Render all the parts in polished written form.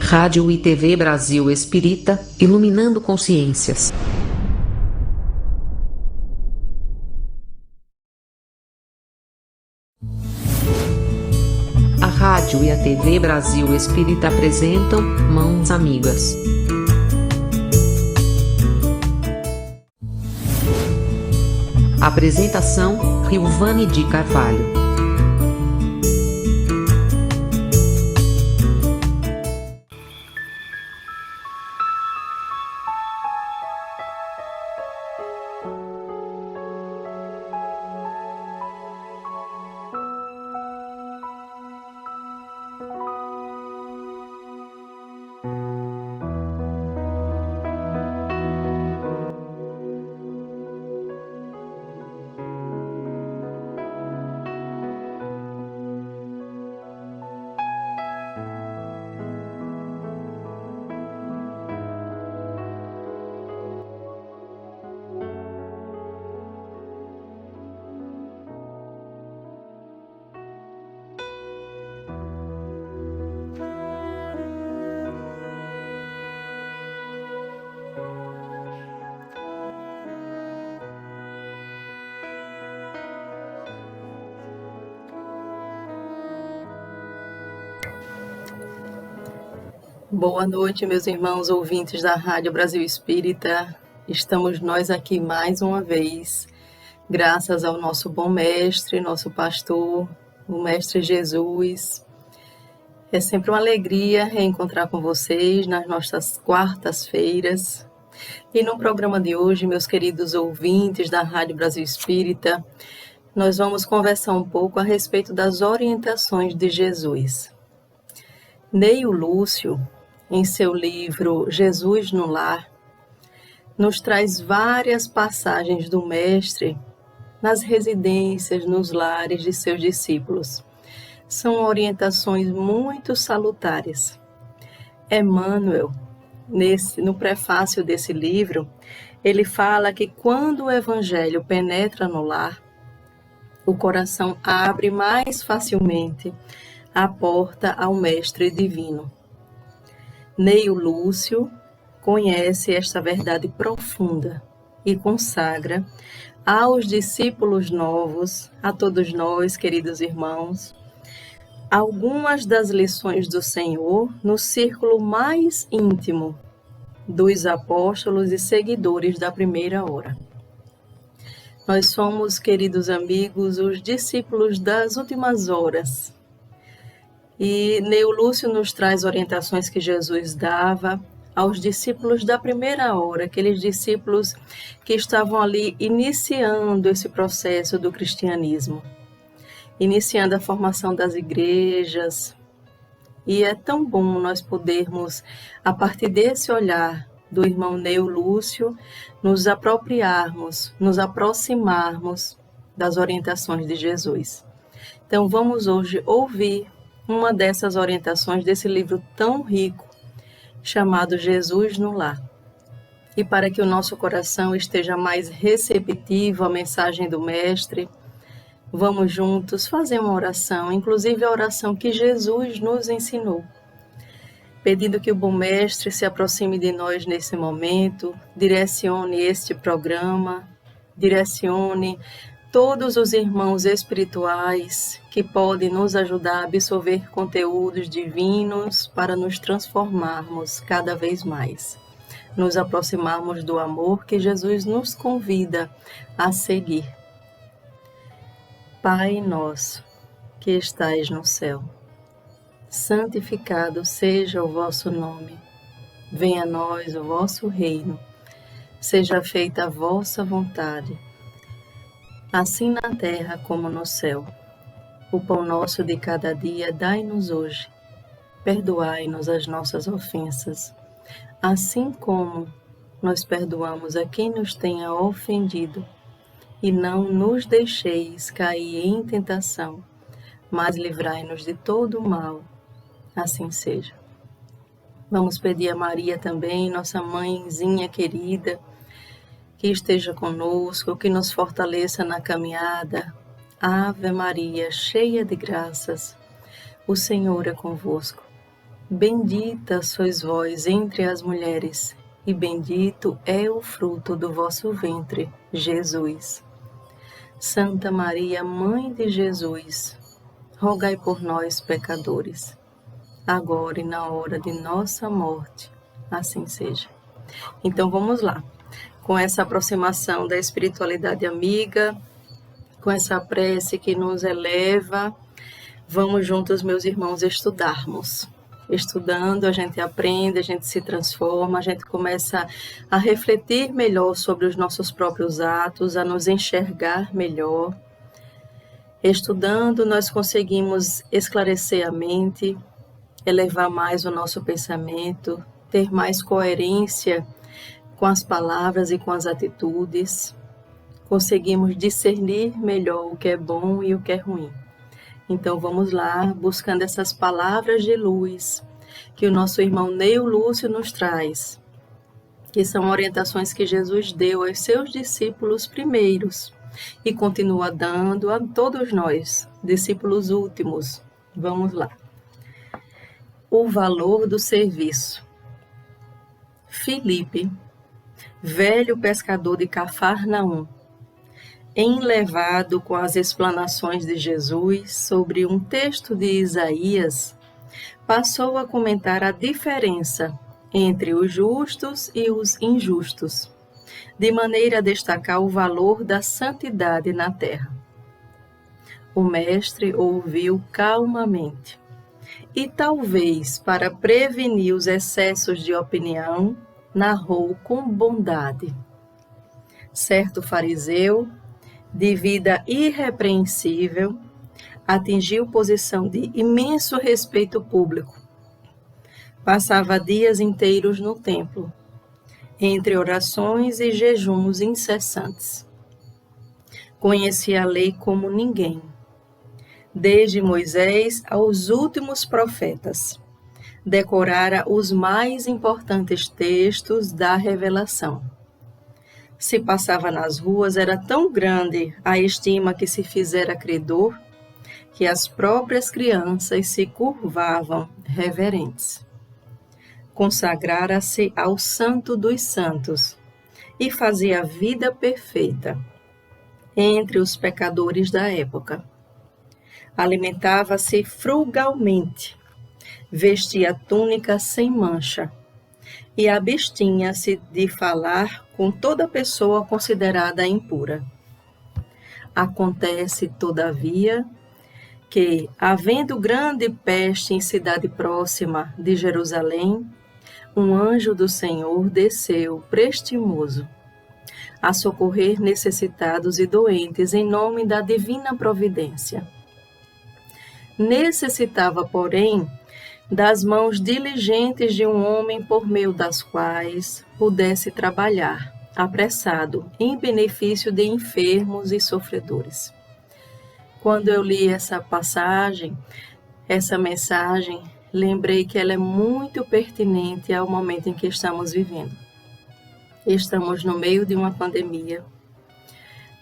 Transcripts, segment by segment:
Rádio e TV Brasil Espírita, iluminando consciências. A Rádio e a TV Brasil Espírita apresentam Mãos Amigas. Apresentação: Rilvane de Carvalho. Boa noite, meus irmãos ouvintes da Rádio Brasil Espírita. Estamos nós aqui mais uma vez, graças ao nosso bom mestre, nosso pastor, o Mestre Jesus. É sempre uma alegria reencontrar com vocês nas nossas quartas-feiras. E no programa de hoje, meus queridos ouvintes da Rádio Brasil Espírita, nós vamos conversar um pouco a respeito das orientações de Jesus. Neio Lúcio, em seu livro Jesus no Lar, nos traz várias passagens do Mestre nas residências, nos lares de seus discípulos. São orientações muito salutares. Emmanuel, no prefácio desse livro, ele fala que quando o Evangelho penetra no lar, o coração abre mais facilmente a porta ao Mestre Divino. Neio Lúcio conhece esta verdade profunda e consagra aos discípulos novos, a todos nós, queridos irmãos, algumas das lições do Senhor no círculo mais íntimo dos apóstolos e seguidores da primeira hora. Nós somos, queridos amigos, os discípulos das últimas horas. E Neio Lúcio nos traz orientações que Jesus dava aos discípulos da primeira hora, aqueles discípulos que estavam ali iniciando esse processo do cristianismo, iniciando a formação das igrejas. E é tão bom nós podermos, a partir desse olhar do irmão Neio Lúcio, nos apropriarmos, nos aproximarmos das orientações de Jesus. Então vamos hoje ouvir uma dessas orientações desse livro tão rico, chamado Jesus no Lar. E para que o nosso coração esteja mais receptivo à mensagem do Mestre, vamos juntos fazer uma oração, inclusive a oração que Jesus nos ensinou, pedindo que o bom Mestre se aproxime de nós nesse momento, direcione este programa, direcione todos os irmãos espirituais que podem nos ajudar a absorver conteúdos divinos para nos transformarmos cada vez mais, nos aproximarmos do amor que Jesus nos convida a seguir. Pai nosso, que estais no céu, santificado seja o vosso nome. Venha a nós o vosso reino. Seja feita a vossa vontade, assim na terra como no céu. O pão nosso de cada dia dai-nos hoje. Perdoai-nos as nossas ofensas, assim como nós perdoamos a quem nos tenha ofendido. E não nos deixeis cair em tentação, mas livrai-nos de todo o mal. Assim seja. Vamos pedir a Maria também, nossa mãezinha querida, que esteja conosco, que nos fortaleça na caminhada. Ave Maria, cheia de graças, o Senhor é convosco. Bendita sois vós entre as mulheres, e bendito é o fruto do vosso ventre, Jesus. Santa Maria, Mãe de Jesus, rogai por nós, pecadores, agora e na hora de nossa morte. Assim seja. Então vamos lá, com essa aproximação da espiritualidade amiga, com essa prece que nos eleva, vamos juntos, meus irmãos, estudarmos. Estudando, a gente aprende, a gente se transforma, a gente começa a refletir melhor sobre os nossos próprios atos, a nos enxergar melhor. Estudando, nós conseguimos esclarecer a mente, elevar mais o nosso pensamento, ter mais coerência com as palavras e com as atitudes. Conseguimos discernir melhor o que é bom e o que é ruim. Então vamos lá, buscando essas palavras de luz que o nosso irmão Neo Lúcio nos traz, que são orientações que Jesus deu aos seus discípulos primeiros e continua dando a todos nós, discípulos últimos. Vamos lá. O valor do serviço. Filipe, velho pescador de Cafarnaum, enlevado com as explanações de Jesus sobre um texto de Isaías, passou a comentar a diferença entre os justos e os injustos, de maneira a destacar o valor da santidade na terra. O mestre ouviu calmamente e, talvez para prevenir os excessos de opinião, narrou com bondade. Certo fariseu, de vida irrepreensível, atingiu posição de imenso respeito público. Passava dias inteiros no templo, entre orações e jejuns incessantes. Conhecia a lei como ninguém, desde Moisés aos últimos profetas. Decorara os mais importantes textos da revelação. Se passava nas ruas, era tão grande a estima que se fizera credor, que as próprias crianças se curvavam reverentes. Consagrara-se ao Santo dos Santos e fazia a vida perfeita entre os pecadores da época. Alimentava-se frugalmente, vestia túnica sem mancha e abstinha-se de falar com toda pessoa considerada impura. Acontece, todavia, que, havendo grande peste em cidade próxima de Jerusalém, um anjo do Senhor desceu prestimoso a socorrer necessitados e doentes em nome da divina providência. Necessitava, porém, das mãos diligentes de um homem por meio das quais pudesse trabalhar, apressado, em benefício de enfermos e sofredores. Quando eu li essa passagem, essa mensagem, lembrei que ela é muito pertinente ao momento em que estamos vivendo. Estamos no meio de uma pandemia,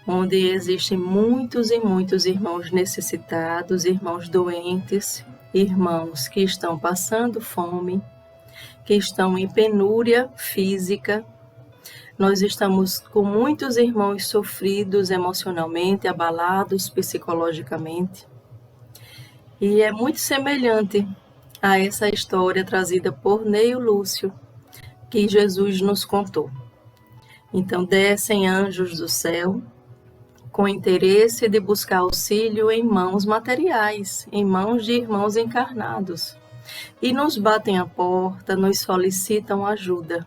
onde existem muitos e muitos irmãos necessitados, irmãos doentes, irmãos que estão passando fome, que estão em penúria física. Nós estamos com muitos irmãos sofridos emocionalmente, abalados psicologicamente. E é muito semelhante a essa história trazida por Neo Lúcio, que Jesus nos contou. Então descem anjos do céu, com interesse de buscar auxílio em mãos materiais, em mãos de irmãos encarnados, e nos batem a porta, nos solicitam ajuda.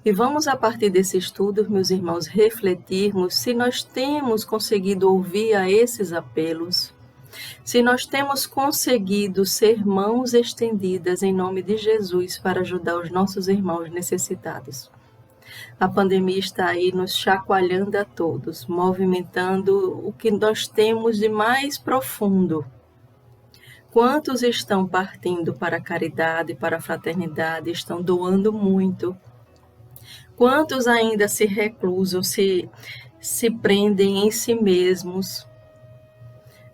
E vamos, a partir desse estudo, meus irmãos, refletirmos se nós temos conseguido ouvir a esses apelos, se nós temos conseguido ser mãos estendidas em nome de Jesus para ajudar os nossos irmãos necessitados. A pandemia está aí nos chacoalhando a todos, movimentando o que nós temos de mais profundo. Quantos estão partindo para a caridade, para a fraternidade, estão doando muito? Quantos ainda se reclusam, se prendem em si mesmos,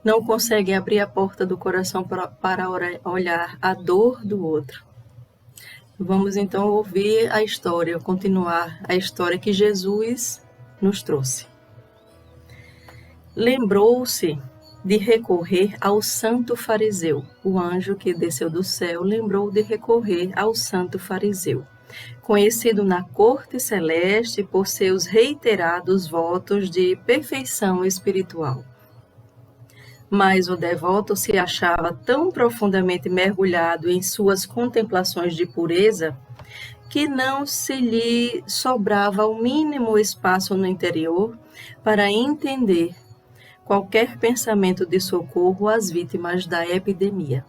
não consegue abrir a porta do coração para olhar a dor do outro. Vamos então ouvir a história, continuar a história que Jesus nos trouxe. Lembrou-se de recorrer ao santo fariseu. O anjo que desceu do céu lembrou de recorrer ao santo fariseu, conhecido na corte celeste por seus reiterados votos de perfeição espiritual. Mas o devoto se achava tão profundamente mergulhado em suas contemplações de pureza que não se lhe sobrava o mínimo espaço no interior para entender qualquer pensamento de socorro às vítimas da epidemia.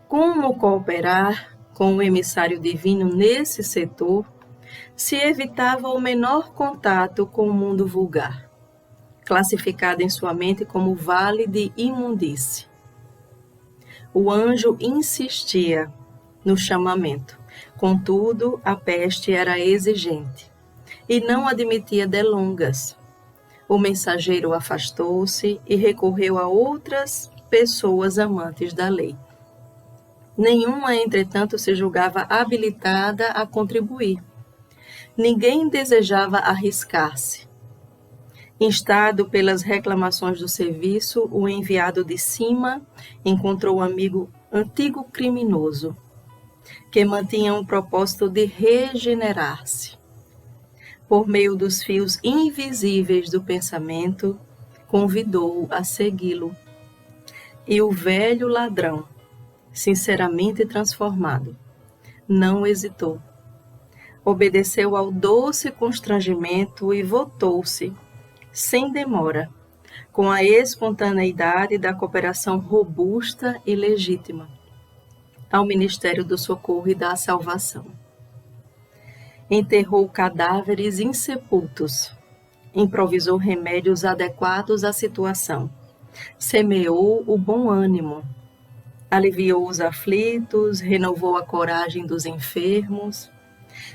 Como cooperar com o emissário divino nesse setor se evitava o menor contato com o mundo vulgar, classificado em sua mente como vale de imundície? O anjo insistia no chamamento, contudo, a peste era exigente e não admitia delongas. O mensageiro afastou-se e recorreu a outras pessoas amantes da lei. Nenhuma, entretanto, se julgava habilitada a contribuir. Ninguém desejava arriscar-se. Instado pelas reclamações do serviço, o enviado de cima encontrou um antigo criminoso, que mantinha um propósito de regenerar-se. Por meio dos fios invisíveis do pensamento, convidou-o a segui-lo. E o velho ladrão, sinceramente transformado, não hesitou. Obedeceu ao doce constrangimento e voltou-se, sem demora, com a espontaneidade da cooperação robusta e legítima, ao Ministério do Socorro e da Salvação. Enterrou cadáveres insepultos, improvisou remédios adequados à situação, semeou o bom ânimo, aliviou os aflitos, renovou a coragem dos enfermos,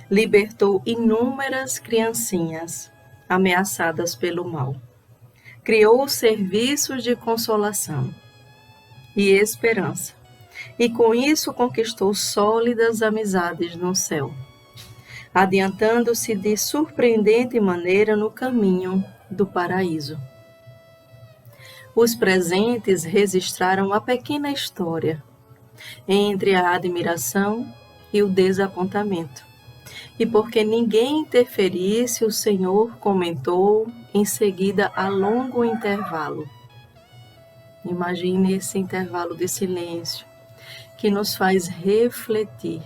libertou inúmeras criancinhas ameaçadas pelo mal, criou serviços de consolação e esperança, e com isso conquistou sólidas amizades no céu, adiantando-se de surpreendente maneira no caminho do paraíso. Os presentes registraram a pequena história entre a admiração e o desapontamento. E porque ninguém interferisse, o Senhor comentou em seguida a longo intervalo. Imagine esse intervalo de silêncio que nos faz refletir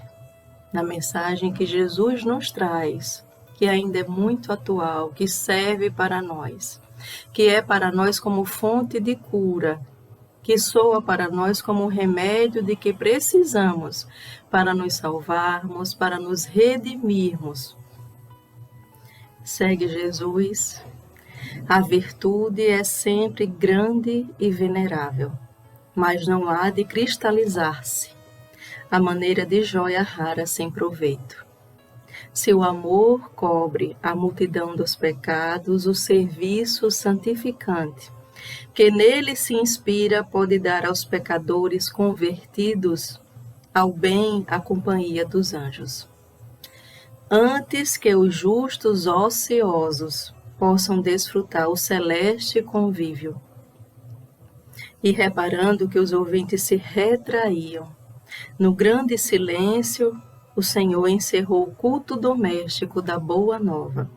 na mensagem que Jesus nos traz, que ainda é muito atual, que serve para nós, que é para nós como fonte de cura, que soa para nós como o remédio de que precisamos para nos salvarmos, para nos redimirmos. Segue Jesus. A virtude é sempre grande e venerável, mas não há de cristalizar-se à maneira de joia rara sem proveito. Se o amor cobre a multidão dos pecados, o serviço santificante que nele se inspira pode dar aos pecadores convertidos ao bem a companhia dos anjos. Antes que os justos ociosos possam desfrutar o celeste convívio. E reparando que os ouvintes se retraíam, no grande silêncio, o Senhor encerrou o culto doméstico da Boa Nova,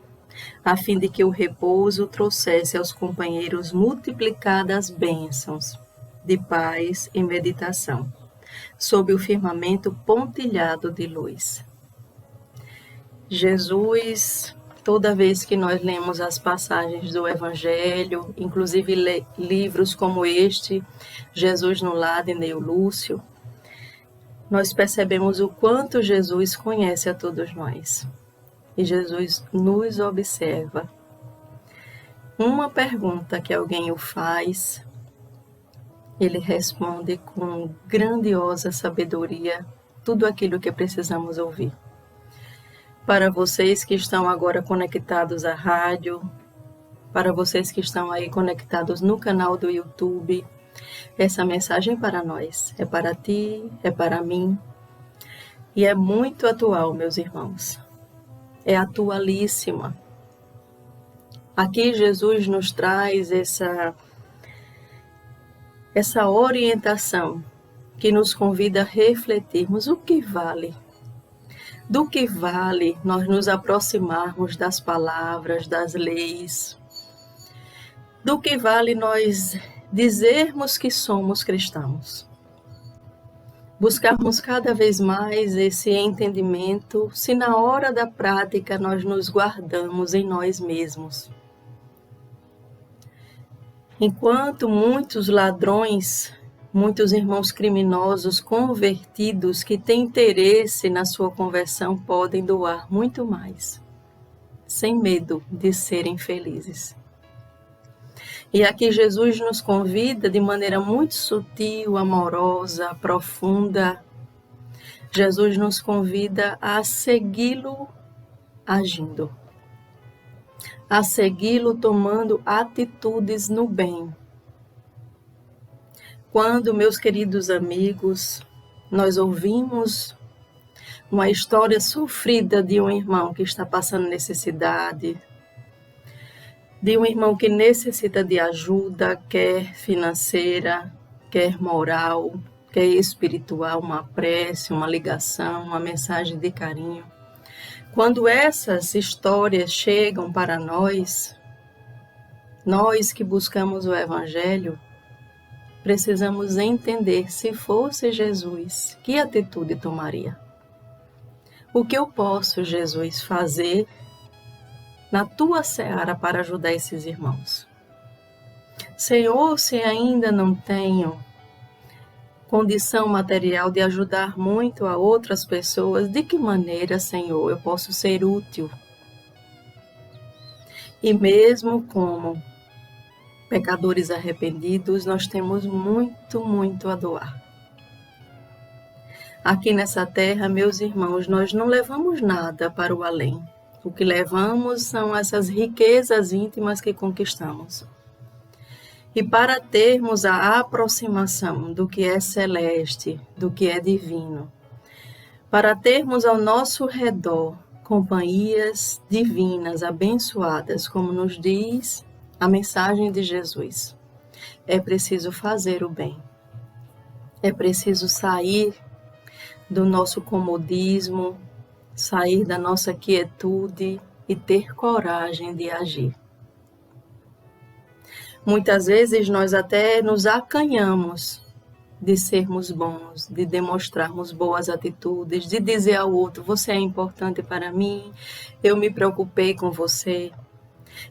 a fim de que o repouso trouxesse aos companheiros multiplicadas bênçãos de paz e meditação, sob o firmamento pontilhado de luz. Jesus, toda vez que nós lemos as passagens do Evangelho, inclusive livros como este, Jesus no Lar, de Neo Lúcio, nós percebemos o quanto Jesus conhece a todos nós. E Jesus nos observa. Uma pergunta que alguém o faz, ele responde com grandiosa sabedoria tudo aquilo que precisamos ouvir. Para vocês que estão agora conectados à rádio, para vocês que estão aí conectados no canal do YouTube. Essa mensagem é para nós, é para ti, é para mim, e é muito atual, meus irmãos. É atualíssima. Aqui Jesus nos traz essa orientação que nos convida a refletirmos o que vale. Do que vale nós nos aproximarmos das palavras, das leis? Do que vale nós dizermos que somos cristãos? Buscarmos cada vez mais esse entendimento, se na hora da prática nós nos guardamos em nós mesmos. Enquanto muitos ladrões, muitos irmãos criminosos convertidos que têm interesse na sua conversão podem doar muito mais, sem medo de serem felizes. E aqui Jesus nos convida de maneira muito sutil, amorosa, profunda. Jesus nos convida a segui-lo agindo, a segui-lo tomando atitudes no bem. Quando, meus queridos amigos, nós ouvimos uma história sofrida de um irmão que está passando necessidade, de um irmão que necessita de ajuda, quer financeira, quer moral, quer espiritual, uma prece, uma ligação, uma mensagem de carinho. Quando essas histórias chegam para nós que buscamos o Evangelho, precisamos entender, se fosse Jesus, que atitude tomaria? O que eu posso, Jesus, fazer na tua seara para ajudar esses irmãos? Senhor, se ainda não tenho condição material de ajudar muito a outras pessoas, de que maneira, Senhor, eu posso ser útil? E mesmo como pecadores arrependidos, nós temos muito, muito a doar. Aqui nessa terra, meus irmãos, nós não levamos nada para o além. O que levamos são essas riquezas íntimas que conquistamos. E para termos a aproximação do que é celeste, do que é divino, para termos ao nosso redor companhias divinas, abençoadas, como nos diz a mensagem de Jesus, é preciso fazer o bem. É preciso sair do nosso comodismo, sair da nossa quietude e ter coragem de agir. Muitas vezes nós até nos acanhamos de sermos bons, de demonstrarmos boas atitudes, de dizer ao outro, você é importante para mim, eu me preocupei com você,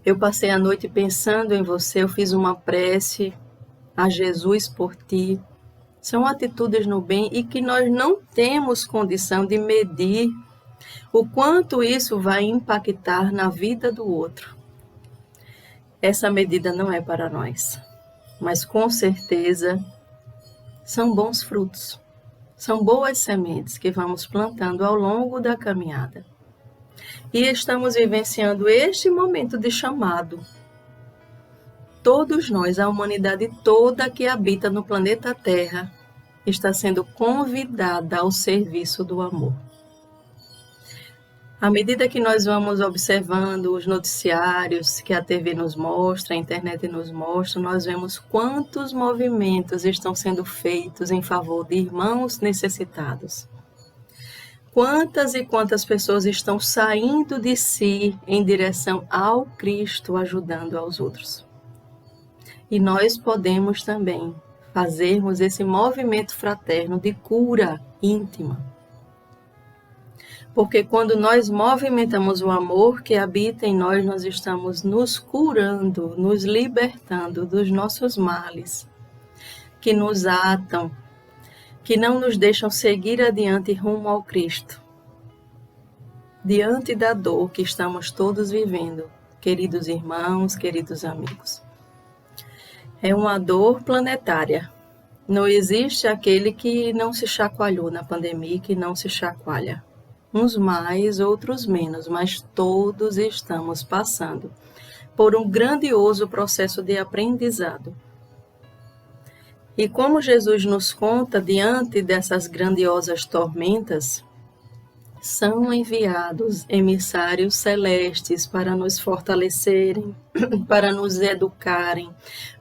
eu passei a noite pensando em você, eu fiz uma prece a Jesus por ti. São atitudes no bem e que nós não temos condição de medir o quanto isso vai impactar na vida do outro. Essa medida não é para nós, mas com certeza são bons frutos, são boas sementes que vamos plantando ao longo da caminhada. E estamos vivenciando este momento de chamado. Todos nós, a humanidade toda que habita no planeta Terra, está sendo convidada ao serviço do amor. À medida que nós vamos observando os noticiários que a TV nos mostra, a internet nos mostra, nós vemos quantos movimentos estão sendo feitos em favor de irmãos necessitados. Quantas e quantas pessoas estão saindo de si em direção ao Cristo, ajudando aos outros. E nós podemos também fazermos esse movimento fraterno de cura íntima. Porque quando nós movimentamos o amor que habita em nós, nós estamos nos curando, nos libertando dos nossos males, que nos atam, que não nos deixam seguir adiante rumo ao Cristo. Diante da dor que estamos todos vivendo, queridos irmãos, queridos amigos. É uma dor planetária. Não existe aquele que não se chacoalhou na pandemia, que não se chacoalha. Uns mais, outros menos, mas todos estamos passando por um grandioso processo de aprendizado. E como Jesus nos conta, diante dessas grandiosas tormentas, são enviados emissários celestes para nos fortalecerem, para nos educarem,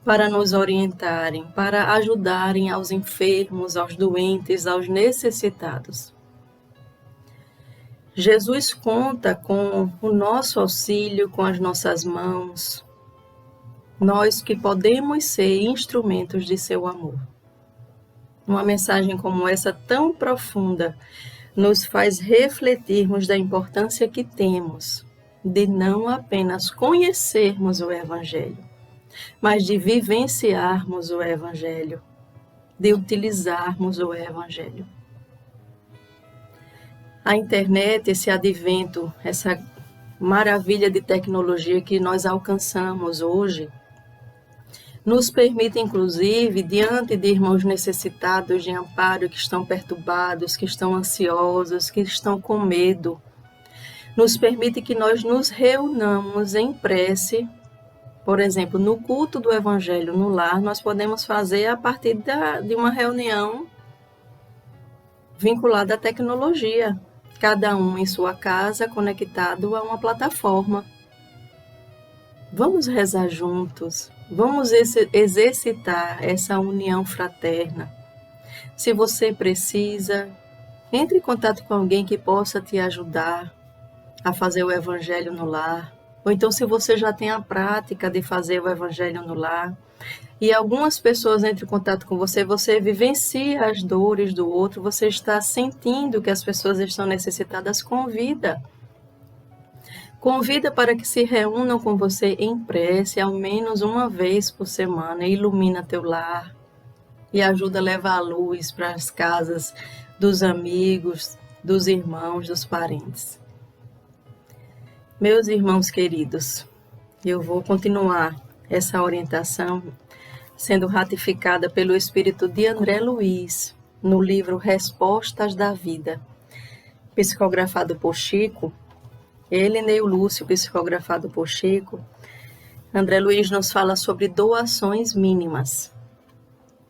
para nos orientarem, para ajudarem aos enfermos, aos doentes, aos necessitados. Jesus conta com o nosso auxílio, com as nossas mãos, nós que podemos ser instrumentos de seu amor. Uma mensagem como essa, tão profunda, nos faz refletirmos da importância que temos de não apenas conhecermos o Evangelho, mas de vivenciarmos o Evangelho, de utilizarmos o Evangelho. A internet, esse advento, essa maravilha de tecnologia que nós alcançamos hoje, nos permite, inclusive, diante de irmãos necessitados de amparo, que estão perturbados, que estão ansiosos, que estão com medo, nos permite que nós nos reunamos em prece. Por exemplo, no culto do Evangelho no lar, nós podemos fazer a partir de uma reunião vinculada à tecnologia, cada um em sua casa, conectado a uma plataforma. Vamos rezar juntos, vamos exercitar essa união fraterna. Se você precisa, entre em contato com alguém que possa te ajudar a fazer o Evangelho no lar. Ou então, se você já tem a prática de fazer o Evangelho no lar, e algumas pessoas entram em contato com você, você vivencia as dores do outro, você está sentindo que as pessoas estão necessitadas, convida. Convida para que se reúnam com você em prece, ao menos uma vez por semana, ilumina teu lar e ajuda a levar a luz para as casas dos amigos, dos irmãos, dos parentes. Meus irmãos queridos, eu vou continuar essa orientação sendo ratificada pelo espírito de André Luiz, no livro Respostas da Vida, psicografado por Chico. Ele, Neo Lúcio, psicografado por Chico. André Luiz nos fala sobre doações mínimas.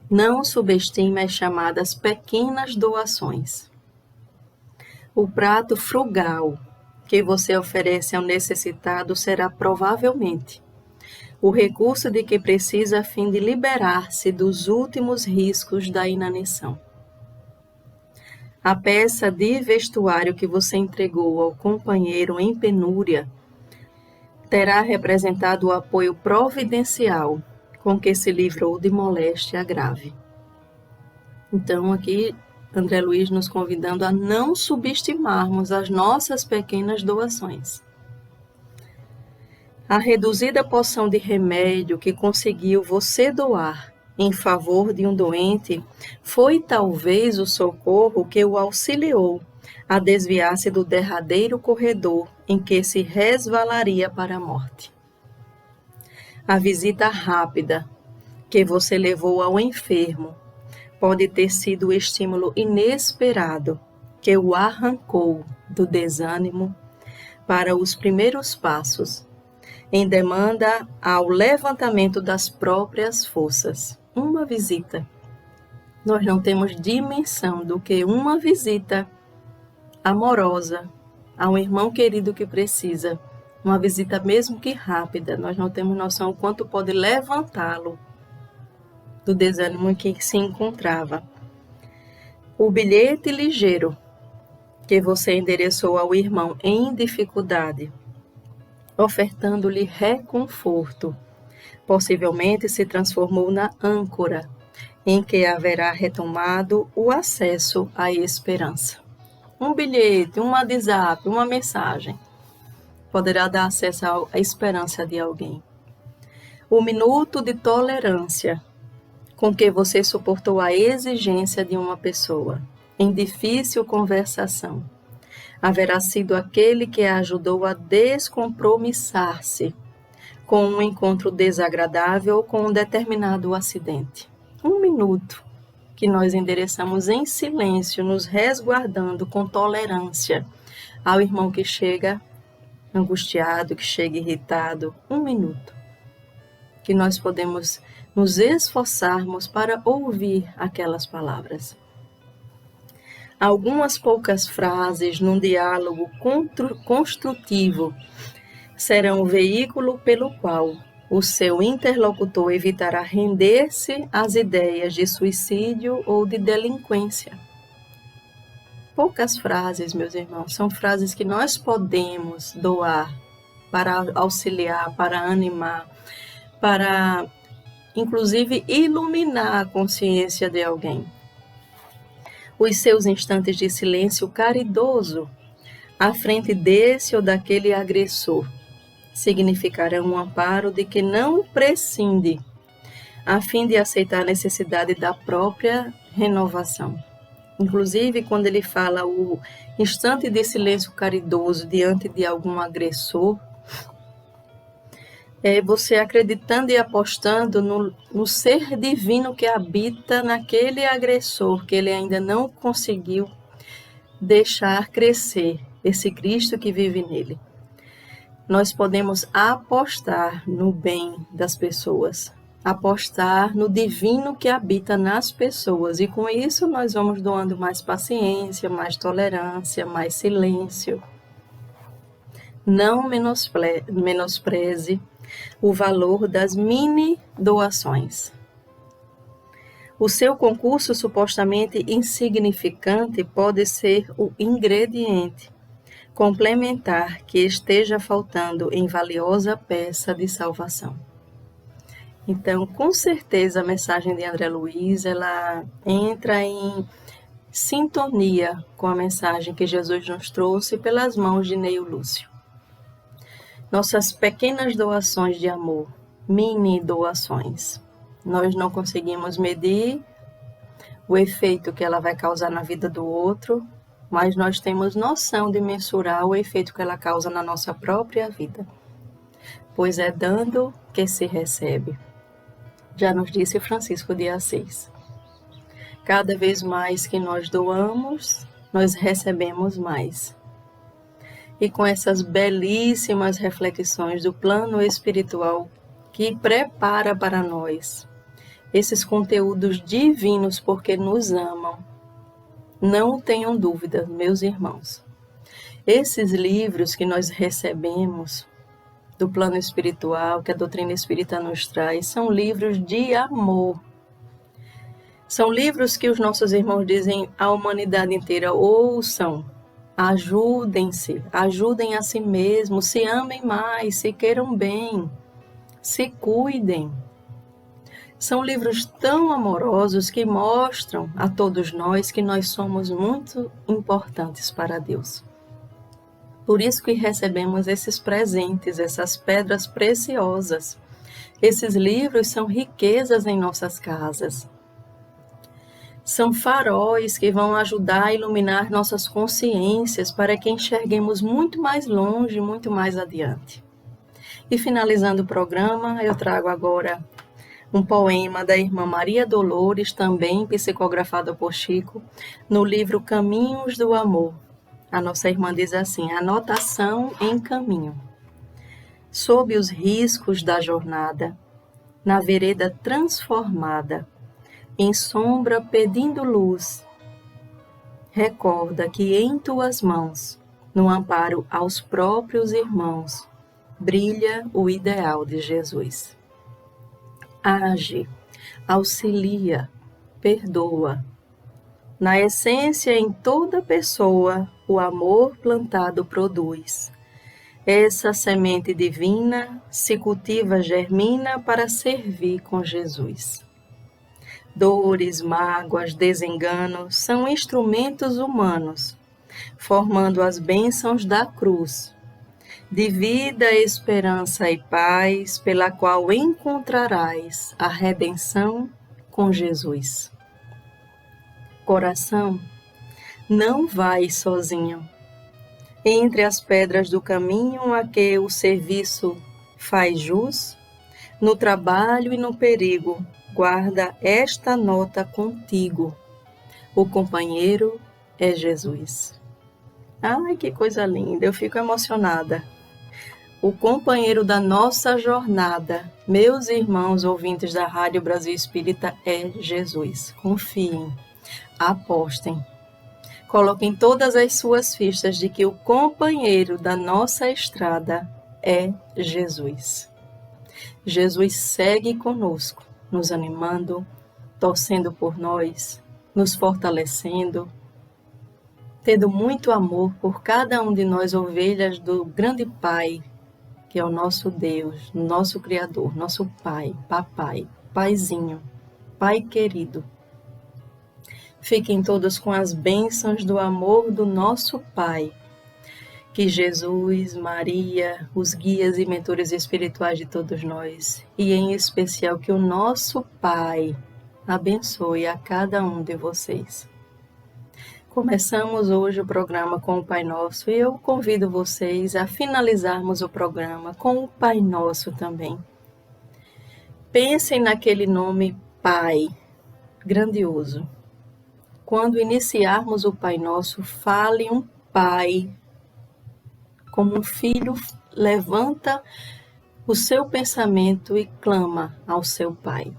Não subestime as chamadas pequenas doações. O prato frugal que você oferece ao necessitado será provavelmente o recurso de que precisa a fim de liberar-se dos últimos riscos da inanição. A peça de vestuário que você entregou ao companheiro em penúria terá representado o apoio providencial com que se livrou de moléstia grave. Então, aqui, André Luiz nos convidando a não subestimarmos as nossas pequenas doações. A reduzida porção de remédio que conseguiu você doar em favor de um doente foi talvez o socorro que o auxiliou a desviar-se do derradeiro corredor em que se resvalaria para a morte. A visita rápida que você levou ao enfermo pode ter sido o estímulo inesperado que o arrancou do desânimo para os primeiros passos em demanda ao levantamento das próprias forças. Uma visita. Nós não temos dimensão do que uma visita amorosa a um irmão querido que precisa, uma visita mesmo que rápida, nós não temos noção do quanto pode levantá-lo do desânimo em que se encontrava. O bilhete ligeiro que você endereçou ao irmão em dificuldade, ofertando-lhe reconforto, possivelmente se transformou na âncora em que haverá retomado o acesso à esperança. Um bilhete, um WhatsApp, uma mensagem poderá dar acesso à esperança de alguém. O minuto de tolerância com que você suportou a exigência de uma pessoa em difícil conversação haverá sido aquele que a ajudou a descompromissar-se com um encontro desagradável ou com um determinado acidente. Um minuto que nós endereçamos em silêncio, nos resguardando com tolerância ao irmão que chega angustiado, que chega irritado, 1 minuto, que nós podemos nos esforçarmos para ouvir aquelas palavras. Algumas poucas frases num diálogo construtivo serão o veículo pelo qual o seu interlocutor evitará render-se às ideias de suicídio ou de delinquência. Poucas frases, meus irmãos, são frases que nós podemos doar para auxiliar, para animar, para, inclusive, iluminar a consciência de alguém. Os seus instantes de silêncio caridoso à frente desse ou daquele agressor significarão um amparo de que não prescinde, a fim de aceitar a necessidade da própria renovação. Inclusive, quando ele fala o instante de silêncio caridoso diante de algum agressor, é você acreditando e apostando no ser divino que habita naquele agressor, que ele ainda não conseguiu deixar crescer, esse Cristo que vive nele. Nós podemos apostar no bem das pessoas, apostar no divino que habita nas pessoas, e com isso nós vamos doando mais paciência, mais tolerância, mais silêncio. Não menospreze o valor das mini doações. O seu concurso supostamente insignificante pode ser o ingrediente complementar que esteja faltando em valiosa peça de salvação. Então, com certeza, a mensagem de André Luiz, ela entra em sintonia com a mensagem que Jesus nos trouxe pelas mãos de Neio Lúcio. Nossas pequenas doações de amor, mini doações, nós não conseguimos medir o efeito que ela vai causar na vida do outro, mas nós temos noção de mensurar o efeito que ela causa na nossa própria vida. Pois é dando que se recebe. Já nos disse Francisco de Assis. Cada vez mais que nós doamos, nós recebemos mais. E com essas belíssimas reflexões do plano espiritual que prepara para nós esses conteúdos divinos porque nos amam, não tenham dúvida, meus irmãos. Esses livros que nós recebemos do plano espiritual, que a doutrina espírita nos traz, são livros de amor. São livros que os nossos irmãos dizem à humanidade inteira: ouçam, ajudem-se, ajudem a si mesmos, se amem mais, se queiram bem, se cuidem. São livros tão amorosos que mostram a todos nós que nós somos muito importantes para Deus. Por isso que recebemos esses presentes, essas pedras preciosas. Esses livros são riquezas em nossas casas. São faróis que vão ajudar a iluminar nossas consciências para que enxerguemos muito mais longe, muito mais adiante. E finalizando o programa, eu trago agora um poema da irmã Maria Dolores, também psicografado por Chico, no livro Caminhos do Amor. A nossa irmã diz assim: anotação em caminho. Sob os riscos da jornada, na vereda transformada, em sombra pedindo luz, recorda que em tuas mãos, no amparo aos próprios irmãos, brilha o ideal de Jesus. Age, auxilia, perdoa. Na essência, em toda pessoa, o amor plantado produz. Essa semente divina se cultiva, germina para servir com Jesus. Dores, mágoas, desengano são instrumentos humanos, formando as bênçãos da cruz, de vida, esperança e paz, pela qual encontrarás a redenção com Jesus. Coração, não vai sozinho. Entre as pedras do caminho a que o serviço faz jus, no trabalho e no perigo, guarda esta nota contigo. O companheiro é Jesus. Ai, que coisa linda, eu fico emocionada. o companheiro da nossa jornada, meus irmãos ouvintes da Rádio Brasil Espírita, é Jesus. Confiem, apostem. Coloquem todas as suas fichas de que o companheiro da nossa estrada é Jesus. Jesus segue conosco, nos animando, torcendo por nós, nos fortalecendo, tendo muito amor por cada um de nós, ovelhas do grande Pai, que é o nosso Deus, nosso Criador, nosso Pai, Papai, Paizinho, Pai querido. Fiquem todos com as bênçãos do amor do nosso Pai. Que Jesus, Maria, os guias e mentores espirituais de todos nós, e em especial que o nosso Pai abençoe a cada um de vocês. Começamos hoje o programa com o Pai Nosso e eu convido vocês a finalizarmos o programa com o Pai Nosso também. Pensem naquele nome Pai, grandioso. Quando iniciarmos o Pai Nosso, fale um Pai, como um filho levanta o seu pensamento e clama ao seu Pai.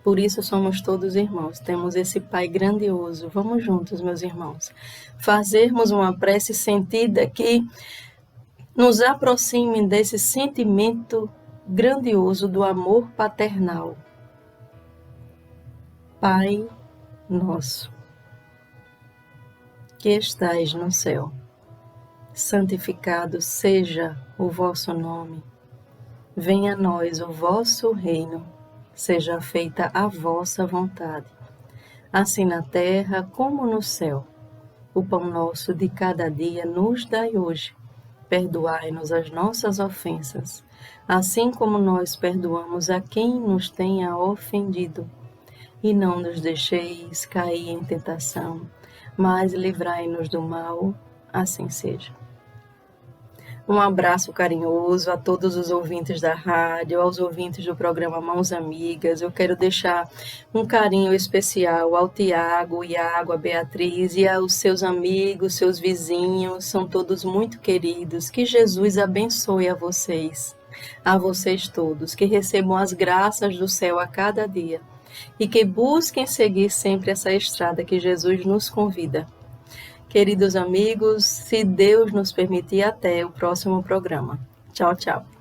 Por isso somos todos irmãos, temos esse Pai grandioso. Vamos juntos, meus irmãos, fazermos uma prece sentida que nos aproxime desse sentimento grandioso do amor paternal. Pai nosso, que estais no céu, santificado seja o vosso nome. Venha a nós o vosso reino, seja feita a vossa vontade, assim na terra como no céu. O pão nosso de cada dia nos dai hoje. Perdoai-nos as nossas ofensas, assim como nós perdoamos a quem nos tenha ofendido. E não nos deixeis cair em tentação, mas livrai-nos do mal, assim seja. Um abraço carinhoso a todos os ouvintes da rádio, aos ouvintes do programa Mãos Amigas. Eu quero deixar um carinho especial ao Tiago, Iago, a Beatriz e aos seus amigos, seus vizinhos, são todos muito queridos. Que Jesus abençoe a vocês todos, que recebam as graças do céu a cada dia e que busquem seguir sempre essa estrada que Jesus nos convida. Queridos amigos, se Deus nos permitir, até o próximo programa. Tchau, tchau.